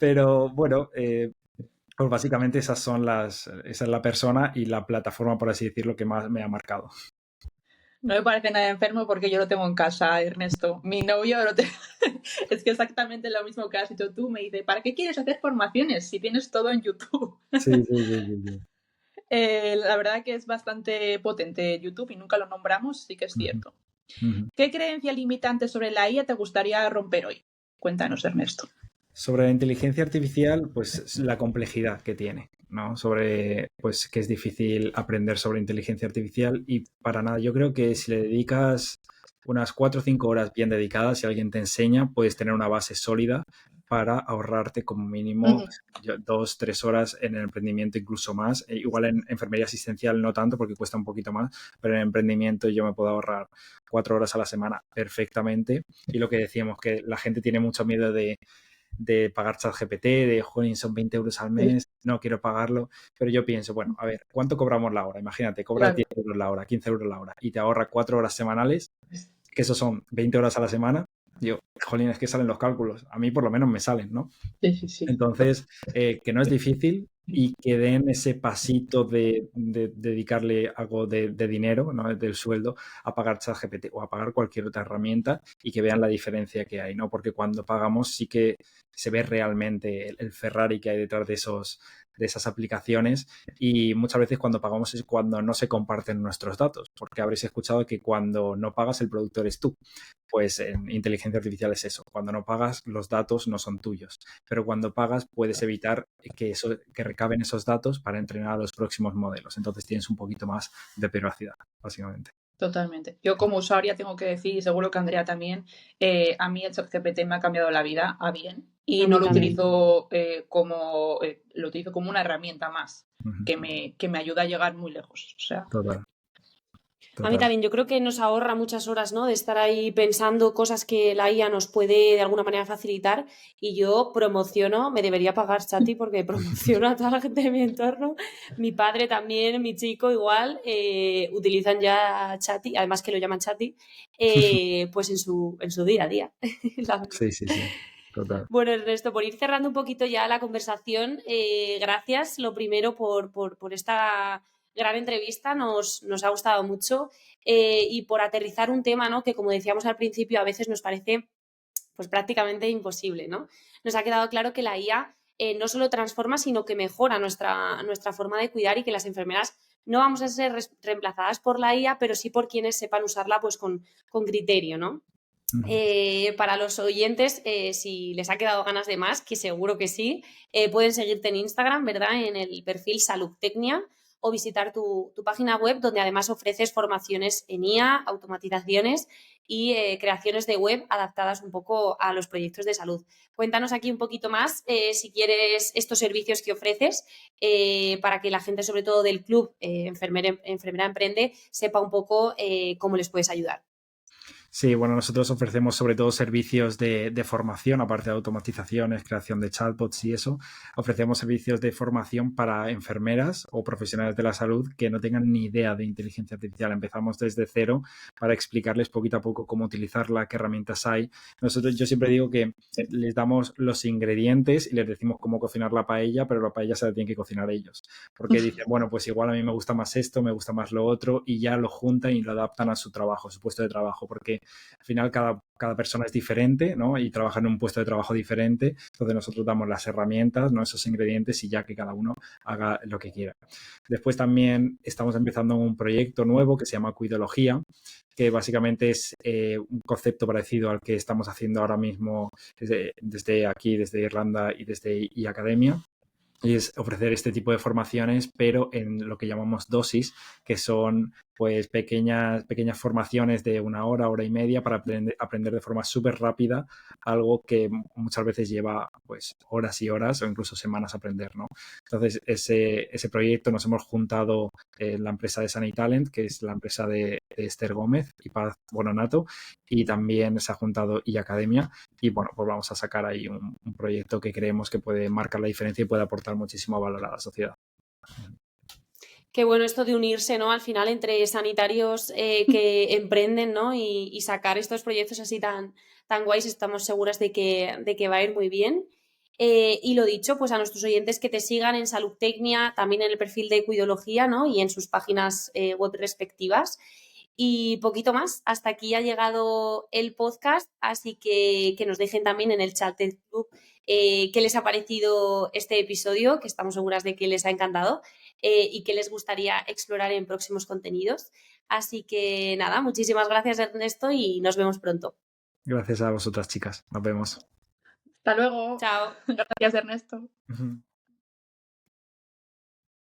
Pero bueno, pues básicamente esa es la persona y la plataforma, por así decirlo, que más me ha marcado. No me parece nada enfermo porque yo lo tengo en casa, Ernesto. Mi novio es que exactamente lo mismo que has dicho tú. Me dice, ¿para qué quieres hacer formaciones si tienes todo en YouTube? Sí. La verdad que es bastante potente YouTube y nunca lo nombramos, sí que es cierto. Uh-huh. ¿Qué creencia limitante sobre la IA te gustaría romper hoy? Cuéntanos, Ernesto. Sobre la inteligencia artificial, pues la complejidad que tiene, ¿no? Sobre, pues que es difícil aprender sobre inteligencia artificial y para nada. Yo creo que si le dedicas unas 4 o 5 horas bien dedicadas, si alguien te enseña, puedes tener una base sólida para ahorrarte como mínimo 2, 3 horas en el emprendimiento, incluso más. Igual en enfermería asistencial no tanto porque cuesta un poquito más, pero en emprendimiento yo me puedo ahorrar 4 horas a la semana perfectamente. Y lo que decíamos, que la gente tiene mucho miedo de pagar ChatGPT, de, joder, son 20 euros al mes, no quiero pagarlo, pero yo pienso, bueno, a ver, ¿cuánto cobramos la hora? Imagínate, cobras 10 euros la hora, 15 euros la hora y te ahorra 4 horas semanales, que eso son 20 horas a la semana. Yo, jolín, es que salen los cálculos, a mí por lo menos me salen, ¿no? Sí. Entonces, que no es difícil y que den ese pasito de dedicarle algo de dinero, ¿no? Del sueldo a pagar ChatGPT o a pagar cualquier otra herramienta y que vean la diferencia que hay, ¿no? Porque cuando pagamos sí que se ve realmente el Ferrari que hay detrás de esas aplicaciones, y muchas veces cuando pagamos es cuando no se comparten nuestros datos, porque habréis escuchado que cuando no pagas el producto eres tú. Pues en inteligencia artificial es eso, cuando no pagas los datos no son tuyos, pero cuando pagas puedes evitar que recaben esos datos para entrenar a los próximos modelos, entonces tienes un poquito más de privacidad, básicamente. Totalmente. Yo como usuaria tengo que decir, y seguro que Andrea también, a mí el ChatGPT me ha cambiado la vida a bien y no lo utilizo lo utilizo como una herramienta más que me ayuda a llegar muy lejos. O sea, Total. A mí también, yo creo que nos ahorra muchas horas, ¿no? De estar ahí pensando cosas que la IA nos puede de alguna manera facilitar, y yo promociono, me debería pagar Chati porque promociono a toda la gente de mi entorno. Mi padre también, mi chico igual, utilizan ya Chati, además que lo llaman Chati, pues en su día a día. Sí. Total. Bueno, Ernesto, por ir cerrando un poquito ya la conversación, gracias, lo primero, por esta gran entrevista, nos ha gustado mucho, y por aterrizar un tema, ¿no?, que, como decíamos al principio, a veces nos parece pues prácticamente imposible, ¿no? Nos ha quedado claro que la IA no solo transforma, sino que mejora nuestra forma de cuidar, y que las enfermeras no vamos a ser reemplazadas por la IA, pero sí por quienes sepan usarla pues con criterio, ¿no? Para los oyentes, si les ha quedado ganas de más, que seguro que sí, pueden seguirte en Instagram, ¿verdad?, en el perfil Saludtecnia, o visitar tu página web, donde además ofreces formaciones en IA, automatizaciones y creaciones de web adaptadas un poco a los proyectos de salud. Cuéntanos aquí un poquito más, si quieres, estos servicios que ofreces, para que la gente, sobre todo del club Enfermera Emprende, sepa un poco cómo les puedes ayudar. Sí, bueno, nosotros ofrecemos sobre todo servicios de formación, aparte de automatizaciones, creación de chatbots y eso. Ofrecemos servicios de formación para enfermeras o profesionales de la salud que no tengan ni idea de inteligencia artificial. Empezamos desde cero para explicarles poquito a poco cómo utilizarla, qué herramientas hay. Yo siempre digo que les damos los ingredientes y les decimos cómo cocinar la paella, pero la paella se la tienen que cocinar ellos. Porque dicen, bueno, pues igual a mí me gusta más esto, me gusta más lo otro, y ya lo juntan y lo adaptan a su trabajo, a su puesto de trabajo, porque al final cada persona es diferente, ¿no? Y trabaja en un puesto de trabajo diferente. Entonces nosotros damos las herramientas, ¿no?, esos ingredientes, y ya que cada uno haga lo que quiera. Después también estamos empezando un proyecto nuevo que se llama Cuidología, que básicamente es un concepto parecido al que estamos haciendo ahora mismo desde aquí, desde Irlanda y desde iAcademia. Y es ofrecer este tipo de formaciones, pero en lo que llamamos dosis, que son pues pequeñas formaciones de 1 hora, hora y media, para aprender de forma súper rápida algo que muchas veces lleva pues horas y horas o incluso semanas aprender, ¿no? Entonces, ese proyecto nos hemos juntado la empresa de Sanitalent, que es la empresa de Esther Gómez y Paz Bononato, y también se ha juntado iAcademia, y bueno, pues vamos a sacar ahí un proyecto que creemos que puede marcar la diferencia y puede aportar muchísimo valor a la sociedad. Qué bueno esto de unirse, ¿no?, al final entre sanitarios que emprenden, ¿no?, y sacar estos proyectos así tan guays. Estamos seguras de que va a ir muy bien. Y lo dicho, pues a nuestros oyentes, que te sigan en Saludtecnia, también en el perfil de Cuidología, ¿no?, y en sus páginas web respectivas. Y poquito más, hasta aquí ha llegado el podcast, así que nos dejen también en el chat del club qué les ha parecido este episodio, que estamos seguras de que les ha encantado, y qué les gustaría explorar en próximos contenidos. Así que nada, muchísimas gracias, Ernesto, y nos vemos pronto. Gracias a vosotras, chicas. Nos vemos. Hasta luego. Chao. Gracias, Ernesto.